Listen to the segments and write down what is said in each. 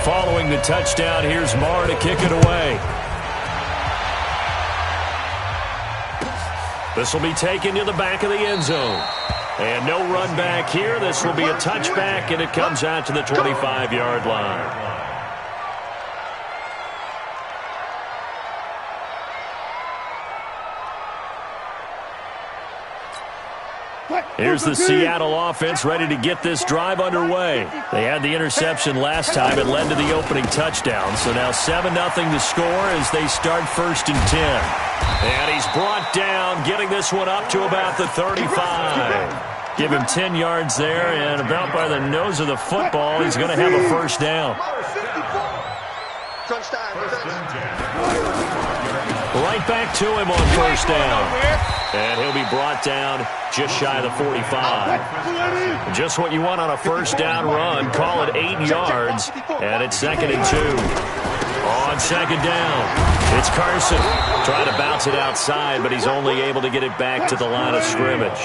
following the touchdown, here's Marr to kick it away. This will be taken to the back of the end zone. And no run back here. This will be a touchback, and it comes out to the 25-yard line. Here's the Seattle offense ready to get this drive underway. They had the interception last time. It led to the opening touchdown. So now 7-0 to score as they start 1st and 10. And he's brought down, getting this one up to about the 35. Give him 10 yards there, and about by the nose of the football, he's going to have a first down. Right back to him on first down. And he'll be brought down just shy of the 45. Just what you want on a first down run. Call it 8 yards, and it's 2nd and 2. On second down, it's Carson. Trying to bounce it outside, but he's only able to get it back to the line of scrimmage.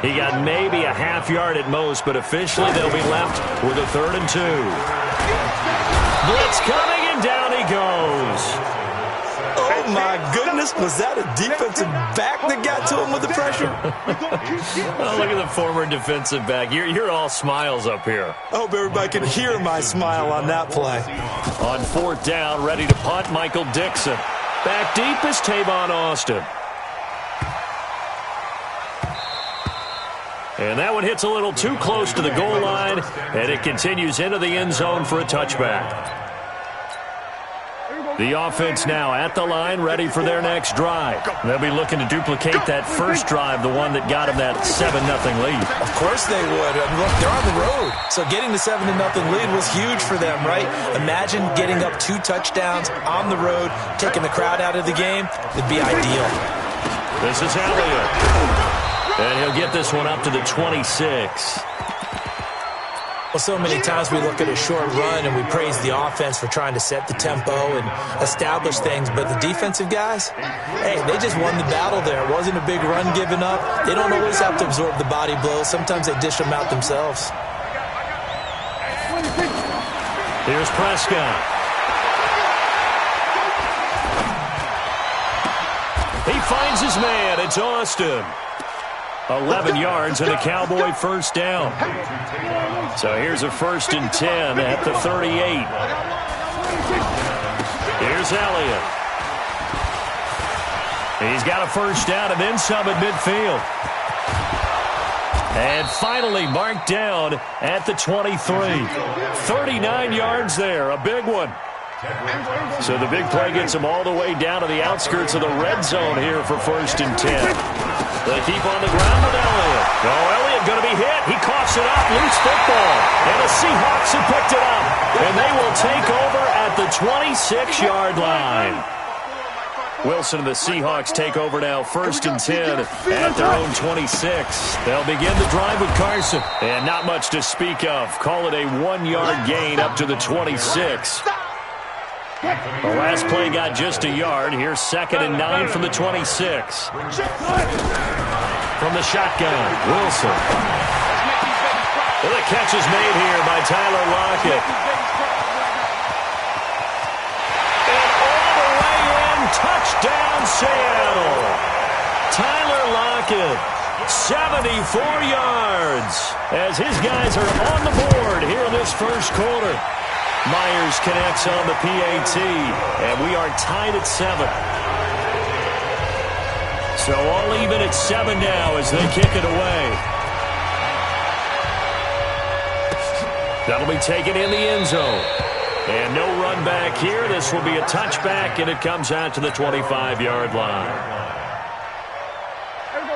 He got maybe a half yard at most, but officially they'll be left with a 3rd and 2. Blitz coming, and down he goes. Oh, my goodness. Was that a defensive back that got to him with the pressure? Oh, look at the former defensive back. You're all smiles up here. I hope everybody can hear my smile on that play. On 4th down, ready to punt, Michael Dixon. Back deep is Tavon Austin. And that one hits a little too close to the goal line, and it continues into the end zone for a touchback. The offense now at the line, ready for their next drive. They'll be looking to duplicate that first drive, the one that got them that 7-0 lead. Of course they would. I mean, look, they're on the road. So getting the 7-0 lead was huge for them, right? Imagine getting up 2 touchdowns on the road, taking the crowd out of the game. It'd be ideal. This is Elliott. And he'll get this one up to the 26. Well, so many times we look at a short run and we praise the offense for trying to set the tempo and establish things, but the defensive guys, hey, they just won the battle there. It wasn't a big run given up. They don't always have to absorb the body blows. Sometimes they dish them out themselves. Here's Prescott. He finds his man. It's Austin. 11 yards and a Cowboy first down. So here's a 1st and 10 at the 38. Here's Elliott. He's got a first down and then some at midfield. And finally marked down at the 23. 39 yards there, a big one. So the big play gets him all the way down to the outskirts of the red zone here for 1st and 10. They keep on the ground with Elliott. Oh, Elliott going to be hit. He coughs it up. Loose football. And the Seahawks have picked it up. And they will take over at the 26-yard line. Wilson and the Seahawks take over now 1st and 10 at their own 26. They'll begin the drive with Carson. And not much to speak of. Call it a 1-yard gain up to the 26. The last play got just a yard. Here's 2nd and 9 from the 26. From the shotgun, Wilson. Well, the catch is made here by Tyler Lockett. And all the way in, touchdown Seattle. Tyler Lockett, 74 yards, as his guys are on the board here in this first quarter. Myers connects on the PAT, and we are tied at 7. So all even at 7 now as they kick it away. That'll be taken in the end zone. And no run back here. This will be a touchback, and it comes out to the 25-yard line.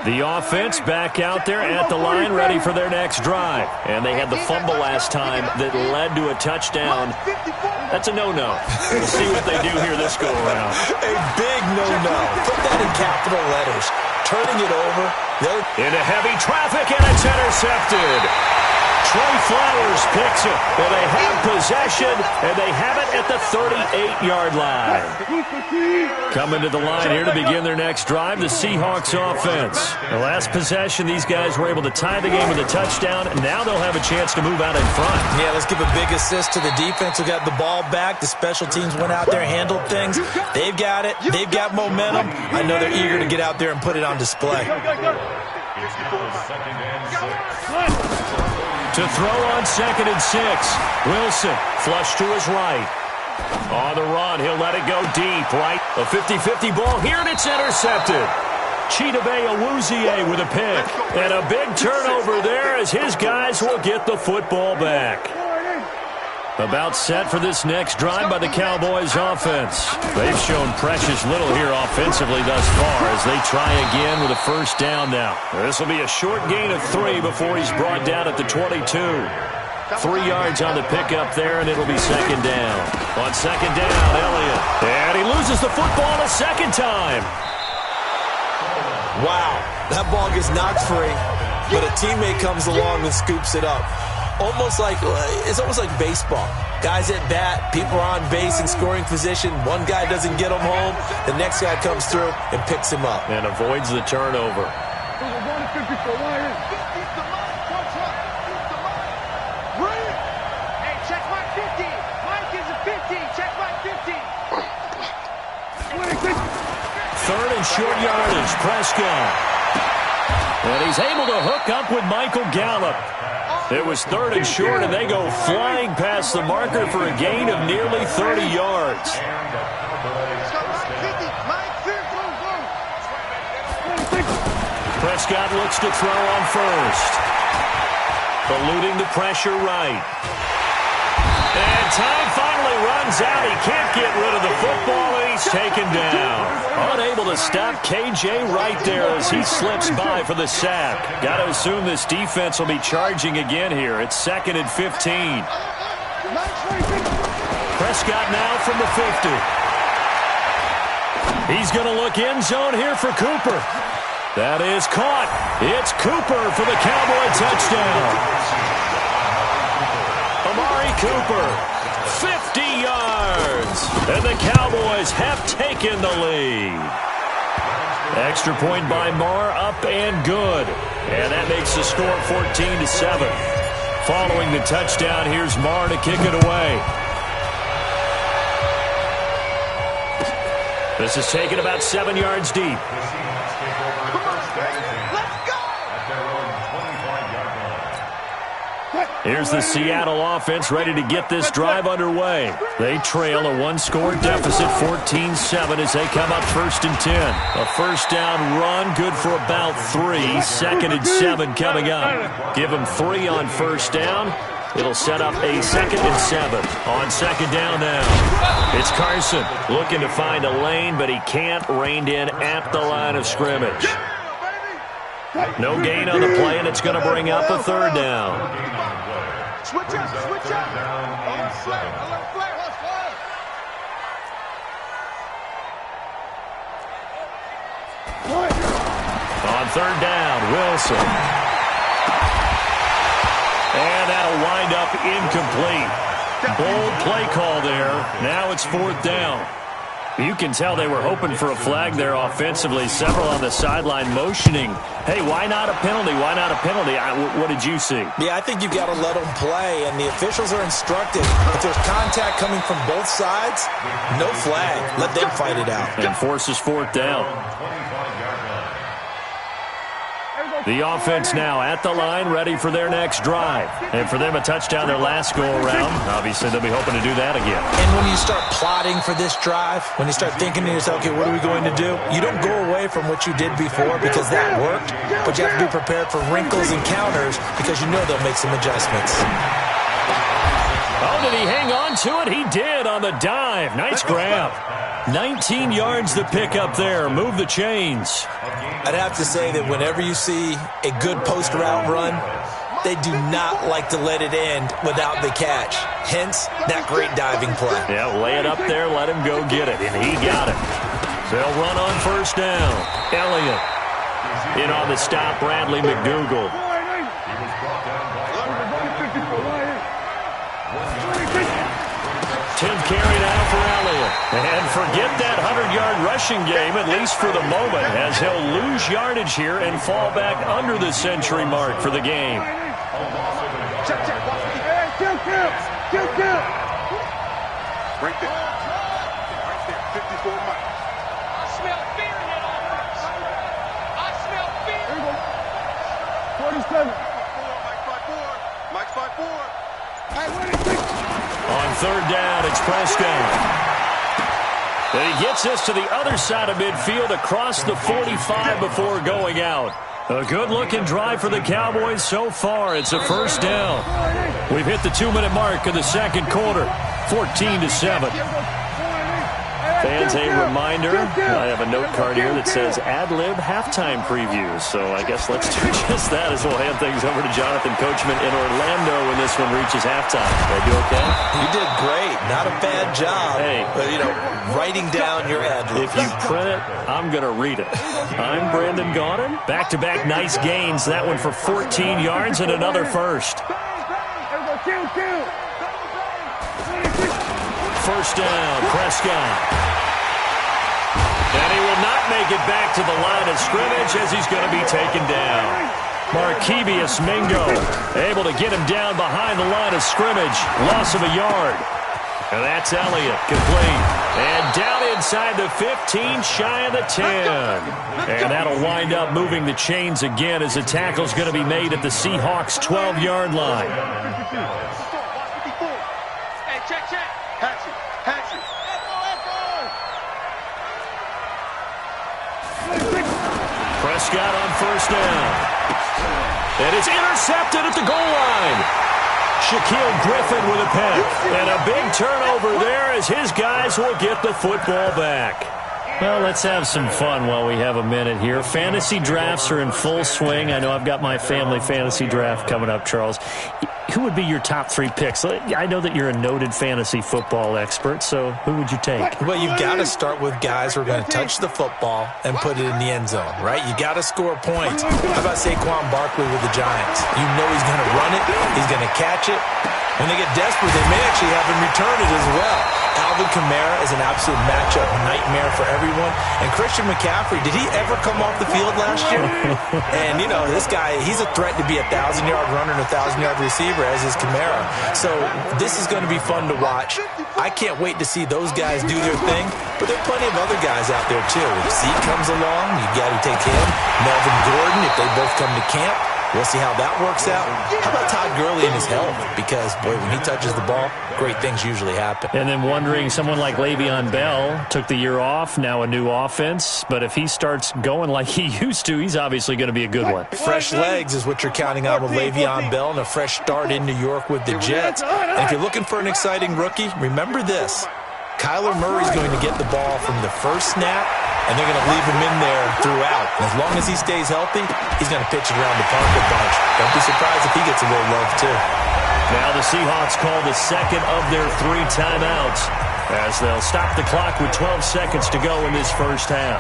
The offense back out there at the line, ready for their next drive. And they had the fumble last time that led to a touchdown. That's a no-no. We'll see what they do here this go-around. A big no-no. Put that in capital letters. Turning it over. Into heavy traffic, and it's intercepted. Trey Flowers picks it. And they have possession, and they have it at the 38-yard line. Coming to the line here to begin their next drive, the Seahawks offense. The last possession, these guys were able to tie the game with a touchdown, and now they'll have a chance to move out in front. Yeah, let's give a big assist to the defense who got the ball back. The special teams went out there, handled things. They've got it. They've got momentum. I know they're eager to get out there and put it on display. To throw on 2nd and 6. Wilson, flush to his right. On the run, he'll let it go deep, right? A 50-50 ball here, and it's intercepted. Chidobe Awuzie with a pick. And a big turnover there as his guys will get the football back. About set for this next drive by the Cowboys offense. They've shown precious little here offensively thus far as they try again with a first down now. This will be a short gain of 3 before he's brought down at the 22. 3 yards on the pickup there, and it'll be second down. On second down, Elliott. And he loses the football a second time. Wow, that ball gets knocked free, but a teammate comes along and scoops it up. It's almost like baseball. Guys at bat, people are on base in scoring position. One guy doesn't get him home. The next guy comes through and picks him up. And avoids the turnover. Hey, check my 50. Mike is a 50. Check my 50. 3rd and short yardage, Prescott. And he's able to hook up with Michael Gallup. It was 3rd and short, and they go flying past the marker for a gain of nearly 30 yards. Prescott looks to throw on first. Eluding the pressure right. And time finally runs out. He can't get rid of the football, and he's taken down. Unable to stop KJ right there as he slips by for the sack. Got to assume this defense will be charging again here. It's 2nd and 15. Prescott now from the 50. He's going to look end zone here for Cooper. That is caught. It's Cooper for the Cowboy touchdown. Amari Cooper, 50 yards. And the Cowboys have taken the lead. Extra point by Marr, up and good. And that makes the score 14-7. Following the touchdown, here's Marr to kick it away. This is taken about 7 yards deep. Here's the Seattle offense ready to get this drive underway. They trail a one-score deficit, 14-7, as they come up 1st and 10. A first down run, good for about 3. 2nd and 7 coming up. Give them 3 on first down. It'll set up a 2nd and 7. On second down now, it's Carson looking to find a lane, but he can't. Reined in at the line of scrimmage. No gain on the play, and it's going to bring up a 3rd down. Switch up, switch up. On 3rd down, Wilson. And that'll wind up incomplete. Bold play call there. Now it's 4th down. You can tell they were hoping for a flag there offensively. Several on the sideline motioning. Hey, why not a penalty? Why not a penalty? What did you see? Yeah, I think you've got to let them play, and the officials are instructed. If there's contact coming from both sides, no flag. Let them fight it out. And forces 4th down. The offense now at the line, ready for their next drive. And for them, a touchdown their last go-around. Obviously, they'll be hoping to do that again. And when you start plotting for this drive, when you start thinking to yourself, okay, what are we going to do? You don't go away from what you did before because that worked, but you have to be prepared for wrinkles and counters because you know they'll make some adjustments. Oh, did he hang on to it? He did on the dive. Nice grab. 19 yards to pick up there. Move the chains. I'd have to say that whenever you see a good post route run, they do not like to let it end without the catch. Hence, that great diving play. Yeah, lay it up there, let him go get it, and he got it. They'll run on first down. Elliott in on the stop, Bradley McDougald. 10th carry now for Elliott. And forget that 100-yard rushing game, at least for the moment, as he'll lose yardage here and fall back under the century mark for the game. Check. Kill. Right there. 54 miles. I smell fear in that offense. I smell fear. 47. Mike 5-4. Hey, what is it? On third down, it's Prescott. And he gets us to the other side of midfield across the 45 before going out. A good-looking drive for the Cowboys so far. It's a first down. We've hit the 2-minute mark of the second quarter, 14-7. Fans, a reminder, I have a note card here that says ad-lib halftime previews. So I guess let's do just that as we'll hand things over to Jonathan Coachman in Orlando when this one reaches halftime. Did I do okay? You did great. Not a bad job. Hey. But, writing down your ad-libs. If you print it, I'm going to read it. I'm Brandon Gaudin. Back-to-back nice gains. That one for 14 yards and another first. First down, Prescott. And he will not make it back to the line of scrimmage as he's going to be taken down. Markevius Mingo able to get him down behind the line of scrimmage. Loss of a yard. And that's Elliott, complete. And down inside the 15, shy of the 10. And that'll wind up moving the chains again as the tackle's going to be made at the Seahawks' 12-yard line. Hey, check. Hatchet. Prescott on first down. And it's intercepted at the goal line. Shaquille Griffin with a pick. And a big turnover there as his guys will get the football back. Well, let's have some fun while we have a minute here. Fantasy drafts are in full swing. I know I've got my family fantasy draft coming up, Charles. Who would be your top 3 picks? I know that you're a noted fantasy football expert, so who would you take? Well, you've got to start with guys who are going to touch the football and put it in the end zone, right? You got to score points. How about Saquon Barkley with the Giants? You know he's going to run it. He's going to catch it. When they get desperate, they may actually have him return it as well. Alvin Kamara is an absolute matchup nightmare for everyone. And Christian McCaffrey, did he ever come off the field last year? And, this guy, he's a threat to be a 1,000-yard runner and a 1,000-yard receiver, as is Kamara. So this is going to be fun to watch. I can't wait to see those guys do their thing. But there are plenty of other guys out there, too. If Zeke comes along, you got to take him. Melvin Gordon, if they both come to camp. We'll see how that works out. How about Todd Gurley and his health? Because, boy, when he touches the ball, great things usually happen. And then wondering, someone like Le'Veon Bell took the year off, now a new offense. But if he starts going like he used to, he's obviously going to be a good one. Fresh legs is what you're counting on with Le'Veon Bell and a fresh start in New York with the Jets. And if you're looking for an exciting rookie, remember this. Kyler Murray's going to get the ball from the first snap, and they're going to leave him in there throughout. And as long as he stays healthy, he's going to pitch it around the park a bunch. Don't be surprised if he gets a little love, too. Now the Seahawks call the second of their 3 timeouts as they'll stop the clock with 12 seconds to go in this first half.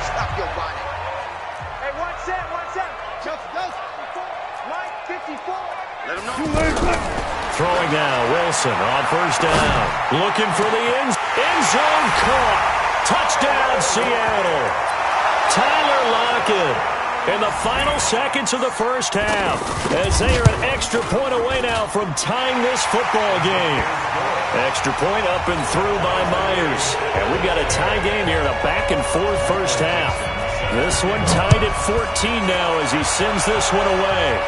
Stop your body. Hey, one set. Mike 54. Let him know. Throwing now, Wilson on first down. Looking for the end zone caught. Touchdown, Seattle. Tyler Lockett in the final seconds of the first half as they are an extra point away now from tying this football game. Extra point up and through by Myers. And we've got a tie game here in a back-and-forth first half. This one tied at 14 now as he sends this one away.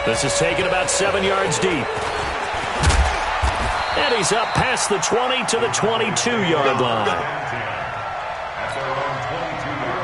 This is taken about 7 yards deep. And he's up past the 20 to the 22-yard line.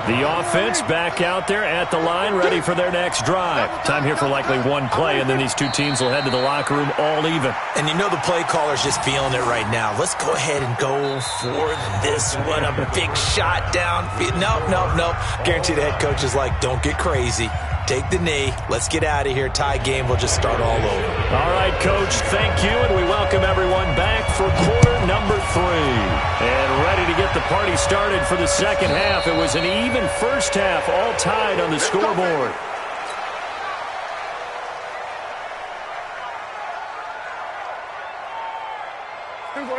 The offense back out there at the line, ready for their next drive. Time here for likely one play, and then these two teams will head to the locker room all even. And you know the play caller's just feeling it right now. Let's go ahead and go for this one. A big shot down. Nope. Guarantee the head coach is like, don't get crazy. Take the knee. Let's get out of here. Tie game will just start all over. All right, Coach, thank you, and we welcome everyone back for quarter number 3. And ready to get the party started for the second half. It was an even first half, all tied on the scoreboard.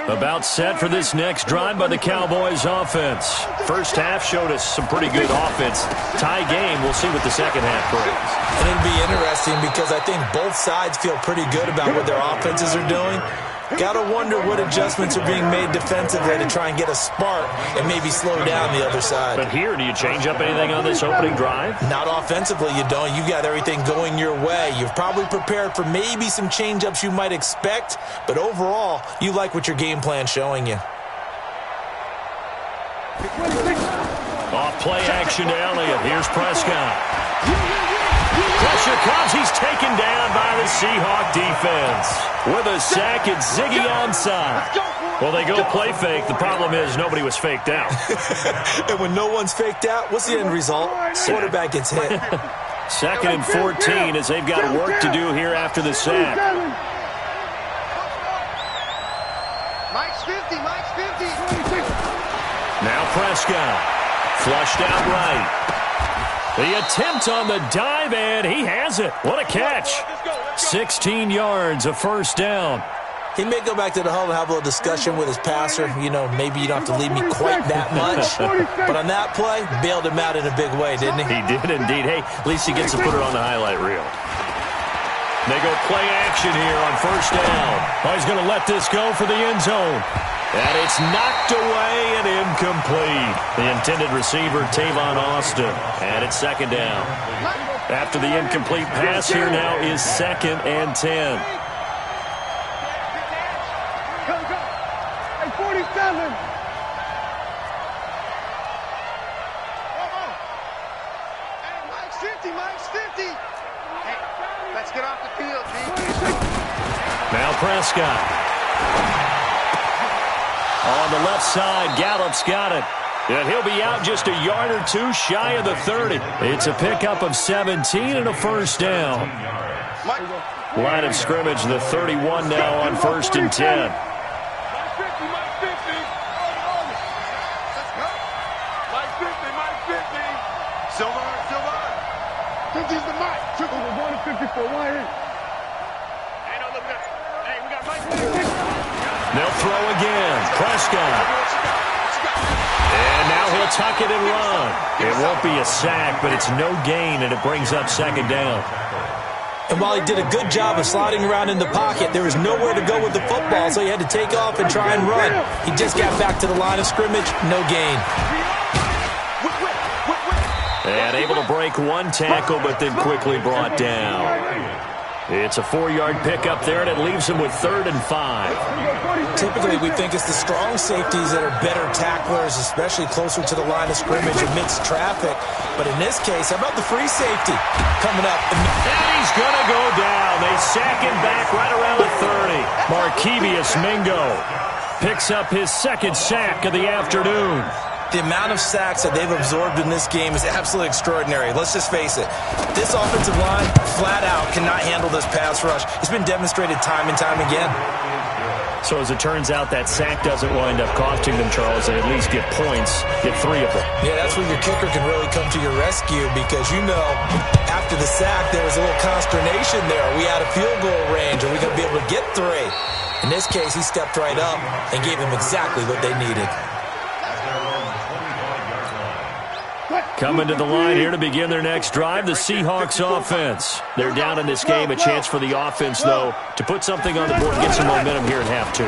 About set for this next drive by the Cowboys offense. First half showed us some pretty good offense. Tie game, we'll see what the second half brings. And it'll be interesting because I think both sides feel pretty good about what their offenses are doing. Got to wonder what adjustments are being made defensively to try and get a spark and maybe slow down the other side. But here, do you change up anything on this opening drive? Not offensively, you don't. You've got everything going your way. You've probably prepared for maybe some change-ups you might expect, but overall, you like what your game plan's showing you. Off play action to Elliott. Here's Prescott. Pressure comes. He's taken down by the Seahawk defense. With a sack, it's Ziggy onside. Well, they go play fake. The problem is nobody was faked out. And when no one's faked out, what's the end result? Quarterback gets hit. Second and 14 as they've got work to do here after the sack. Mike's 50, Mike's 50. Now Prescott. Flushed out right. The attempt on the dive, and he has it. What a catch. 16 yards, a first down. He may go back to the huddle and have a little discussion with his passer. You know, maybe you don't have to leave me quite that much. But on that play, bailed him out in a big way, didn't he? He did indeed. Hey, at least he gets to put it on the highlight reel. They go play action here on first down. Oh, he's going to let this go for the end zone. And it's knocked away and incomplete. The intended receiver, Tavon Austin. And it's second down. After the incomplete pass, here now is 2nd and 10. Go, go. Hey, 47. Hey, Mike's 50, Mike's 50. Hey, let's get off the field, G. Now Prescott. On the left side, Gallup's got it. And he'll be out just a yard or two shy of the 30. It's a pickup of 17 and a first down. Line of scrimmage, the 31 now on 1st and 10. Silver. 50's the Mike. Triple with 154. Why in? Hey, no, look at. Hey, we got Mike. They'll throw again. Prescott. And now he'll tuck it and run. It won't be a sack, but it's no gain, and it brings up 2nd down. And while he did a good job of sliding around in the pocket, there was nowhere to go with the football, so he had to take off and try and run. He just got back to the line of scrimmage, no gain. And able to break one tackle, but then quickly brought down. It's a 4-yard pickup there, and it leaves him with 3rd and 5. Typically, we think it's the strong safeties that are better tacklers, especially closer to the line of scrimmage amidst traffic. But in this case, how about the free safety coming up? And he's going to go down. They sack him back right around the 30. Markevius Mingo picks up his 2nd sack of the afternoon. The amount of sacks that they've absorbed in this game is absolutely extraordinary. Let's just face it. This offensive line, flat out, cannot handle this pass rush. It's been demonstrated time and time again. So as it turns out, that sack doesn't wind up costing them, Charles. They at least get points, get 3 of them. Yeah, that's where your kicker can really come to your rescue because, you know, after the sack, there was a little consternation there. Are we out of field goal range? Are we going to be able to get 3? In this case, he stepped right up and gave them exactly what they needed. Coming to the line here to begin their next drive, the Seahawks offense. They're down in this game. A chance for the offense, though, to put something on the board and get some momentum here in half 2.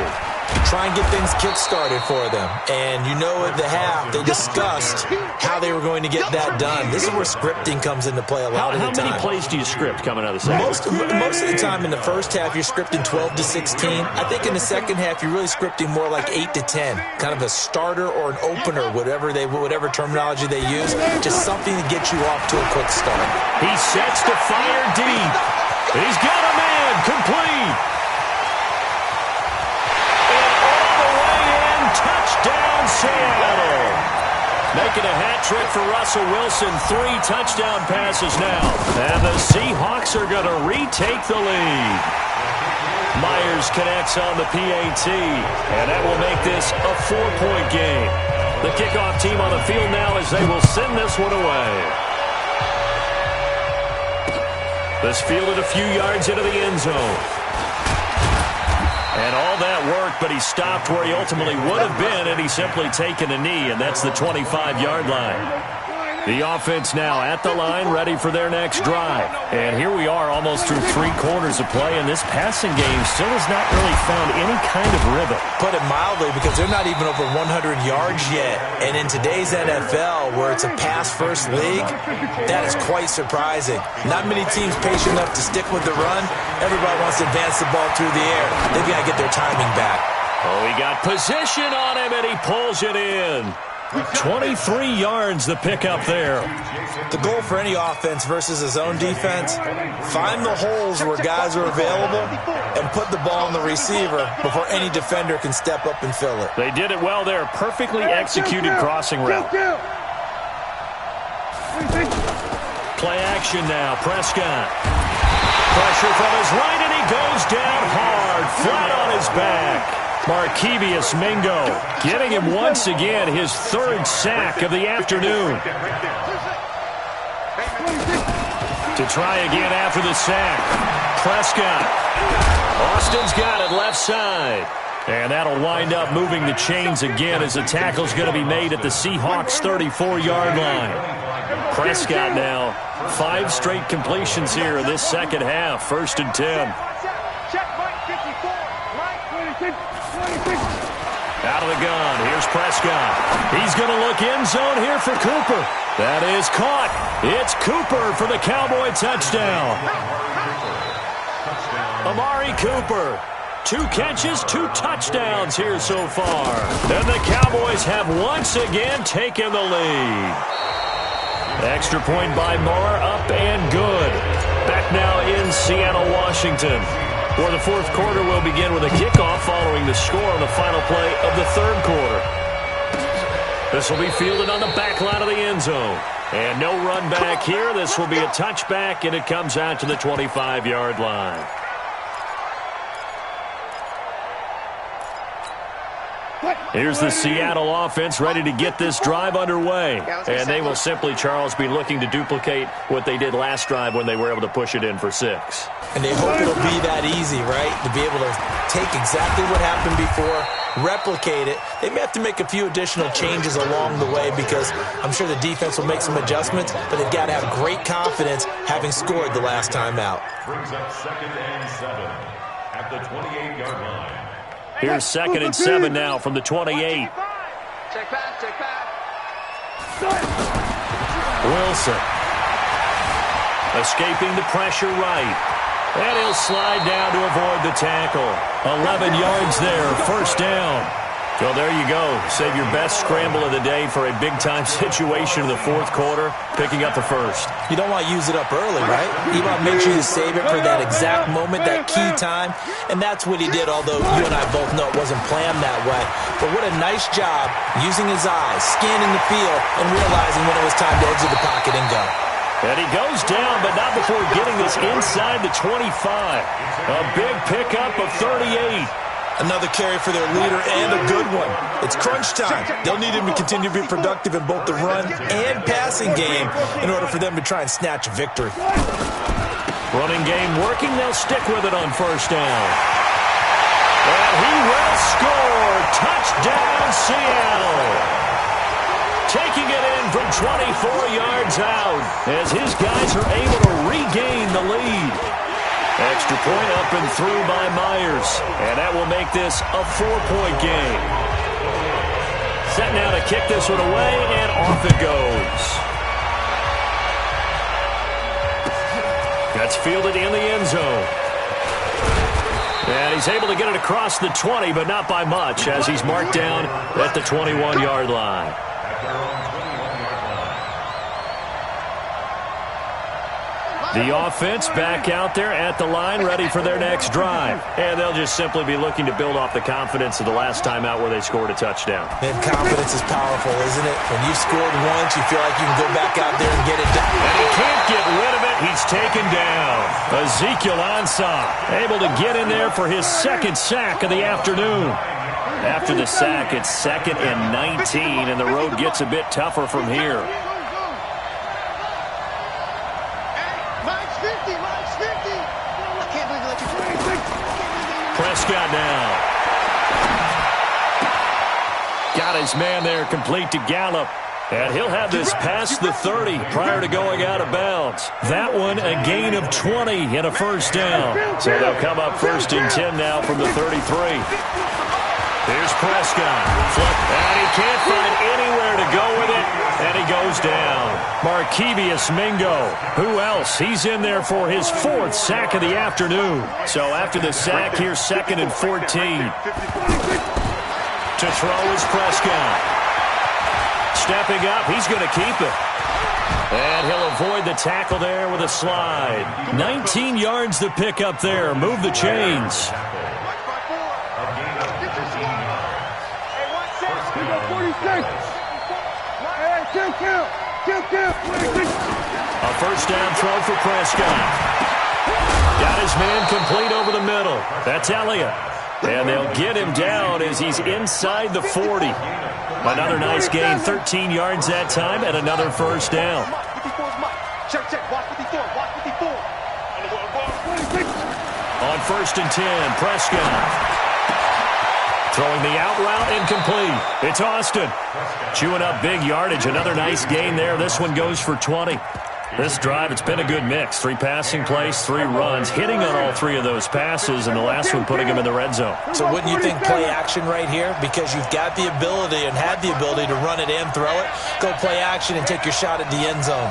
Try and get things kick-started for them. And you know at the half, they discussed how they were going to get that done. This is where scripting comes into play a lot of the time. How many plays do you script coming out of the second? Most of the time in the first half, you're scripting 12 to 16. I think in the second half, you're really scripting more like 8 to 10. Kind of a starter or an opener, whatever terminology they use. Just something to get you off to a quick start. He sets to fire deep. He's got a man complete. Touchdown, Seattle. Making a hat trick for Russell Wilson. 3 touchdown passes now. And the Seahawks are going to retake the lead. Myers connects on the PAT. And that will make this a 4-point game. The kickoff team on the field now as they will send this one away. This fielded a few yards into the end zone. And all that work, but he stopped where he ultimately would have been had he simply taken a knee, and that's the 25-yard line. The offense now at the line, ready for their next drive. And here we are almost through 3 quarters of play, and this passing game still has not really found any kind of rhythm. Put it mildly, because they're not even over 100 yards yet. And in today's NFL, where it's a pass-first league, that is quite surprising. Not many teams patient enough to stick with the run. Everybody wants to advance the ball through the air. They've got to get their timing back. Oh, he got position on him, and he pulls it in. 23 yards the pickup there. The goal for any offense versus his own defense, find the holes where guys are available and put the ball on the receiver before any defender can step up and fill it. They did it well there. Perfectly executed crossing route. Play action now. Prescott. Pressure from his right, and he goes down hard, flat on his back. Markevious Mingo getting him once again his 3rd sack of the afternoon. To try again after the sack. Prescott. Austin's got it left side. And that'll wind up moving the chains again as the tackle's going to be made at the Seahawks' 34-yard line. Prescott now 5 straight completions here in this second half. 1st and 10. Out of the gun. Here's Prescott. He's going to look end zone here for Cooper. That is caught. It's Cooper for the Cowboy touchdown. Amari Cooper. 2 catches, 2 touchdowns here so far. And the Cowboys have once again taken the lead. Extra point by Moore, up and good. Back now in Seattle, Washington. For the 4th quarter, will begin with a kickoff following the score on the final play of the 3rd quarter. This will be fielded on the back line of the end zone. And no run back here. This will be a touchback, and it comes out to the 25-yard line. Here's the Seattle offense ready to get this drive underway. And they will simply, Charles, be looking to duplicate what they did last drive when they were able to push it in for 6. And they hope it'll be that easy, right? To be able to take exactly what happened before, replicate it. They may have to make a few additional changes along the way because I'm sure the defense will make some adjustments, but they've got to have great confidence having scored the last time out. Brings up 2nd and 7 at the 28-yard line. Here's 2nd and 7 now from the 28. Check back, check back. Wilson. Escaping the pressure right. And he'll slide down to avoid the tackle. 11 yards there, 1st down. So there you go. Save your best scramble of the day for a big-time situation in the 4th quarter, picking up the 1st. You don't want to use it up early, right? You want to make sure you save it for that exact moment, that key time. And that's what he did, although you and I both know it wasn't planned that way. But what a nice job using his eyes, scanning the field, and realizing when it was time to exit the pocket and go. And he goes down, but not before getting this inside the 25. A big pickup of 38. Another carry for their leader and a good one. It's crunch time. They'll need him to continue to be productive in both the run and passing game in order for them to try and snatch a victory. Running game working. They'll stick with it on 1st down. And he will score. Touchdown, Seattle. Taking it in from 24 yards out as his guys are able to regain the lead. Extra point up and through by Myers. And that will make this a 4-point game. Set now to kick this one away, and off it goes. That's fielded in the end zone. And he's able to get it across the 20, but not by much, as he's marked down at the 21-yard line. The offense back out there at the line, ready for their next drive. And they'll just simply be looking to build off the confidence of the last time out where they scored a touchdown. And confidence is powerful, isn't it? When you've scored once, you feel like you can go back out there and get it done. And he can't get rid of it. He's taken down. Ezekiel Ansah able to get in there for his 2nd sack of the afternoon. After the sack, it's 2nd and 19, and the road gets a bit tougher from here. Prescott now. Got his man there complete to Gallup. And he'll have this past the 30 prior to going out of bounds. That one a gain of 20 and a first down. So they'll come up 1st and 10 now from the 33. Here's Prescott. Flip, and he can't find anywhere to go with it, and he goes down. Markevious Mingo. Who else? He's in there for his 4th sack of the afternoon. So after the sack, here's 2nd and 14. To throw is Prescott. Stepping up, he's going to keep it. And he'll avoid the tackle there with a slide. 19 yards to pick up there. Move the chains. A first down throw for Prescott. Got his man complete over the middle. That's Elliott. And they'll get him down as he's inside the 40. Another nice gain, 13 yards that time, and another first down. On 1st and 10, Prescott. Throwing the out route, incomplete. It's Austin. Chewing up big yardage. Another nice gain there. This one goes for 20. This drive, it's been a good mix. 3 passing plays, 3 runs, hitting on all 3 of those passes, and the last one putting him in the red zone. So wouldn't you think play action right here? Because you've got the ability and have the ability to run it and throw it. Go play action and take your shot at the end zone.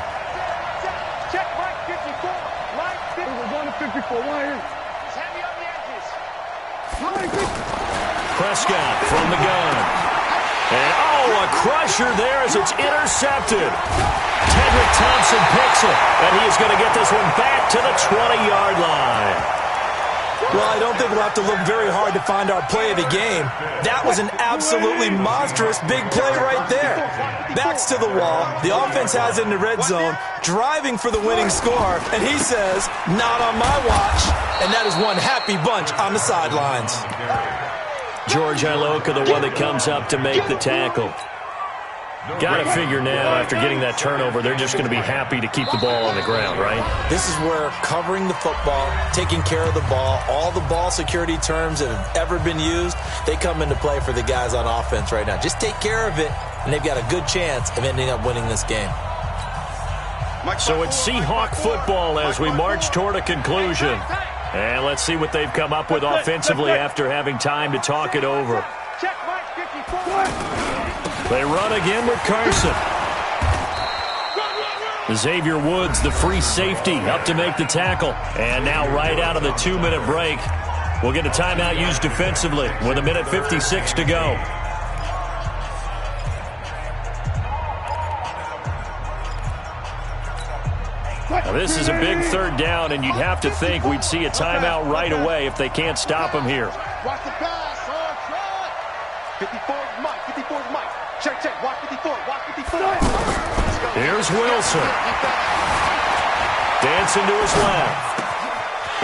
Check Mike 54. Mike 54. We're going to 54. Why is? He's heavy on the edges. Prescott from the gun. And, a crusher there as it's intercepted. Tedrick Thompson picks it, and he is going to get this one back to the 20-yard line. Well, I don't think we'll have to look very hard to find our play of the game. That was an absolutely monstrous big play right there. Backs to the wall. The offense has it in the red zone, driving for the winning score, and he says, not on my watch. And that is one happy bunch on the sidelines. George Iloka, the one that comes up to make the tackle. Got to figure now, after getting that turnover, they're just going to be happy to keep the ball on the ground, right? This is where covering the football, taking care of the ball, all the ball security terms that have ever been used, they come into play for the guys on offense right now. Just take care of it, and they've got a good chance of ending up winning this game. So it's Seahawk football as we march toward a conclusion. And let's see what they've come up with offensively after having time to talk it over. Check Mike 54. They run again with Carson. Xavier Woods, the free safety, up to make the tackle. And now right out of the 2-minute break, we'll get a timeout used defensively with 1:56 to go. Now this is a big 3rd down, and you'd have to think we'd see a timeout right away if they can't stop him here. Watch the pass. On track. 54 is Mike. 54 is Mike. Check. Watch 54. Watch 54. Here's Wilson. Dancing to his left.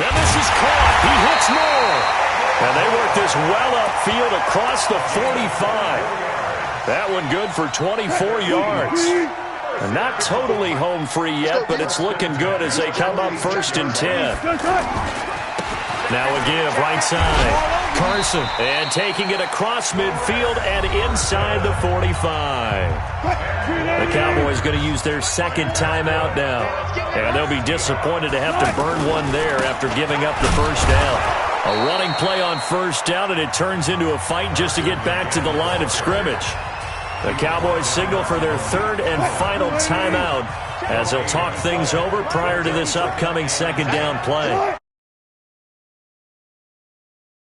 And this is caught. He hits more. And they work this well upfield across the 45. That one good for 24 yards. And not totally home free yet, but it's looking good as they come up 1st and 10. Now a give, right side. Carson. And taking it across midfield and inside the 45. The Cowboys going to use their 2nd timeout now. And they'll be disappointed to have to burn one there after giving up the first down. A running play on 1st down, and it turns into a fight just to get back to the line of scrimmage. The Cowboys signal for their 3rd and final timeout as they'll talk things over prior to this upcoming 2nd down play.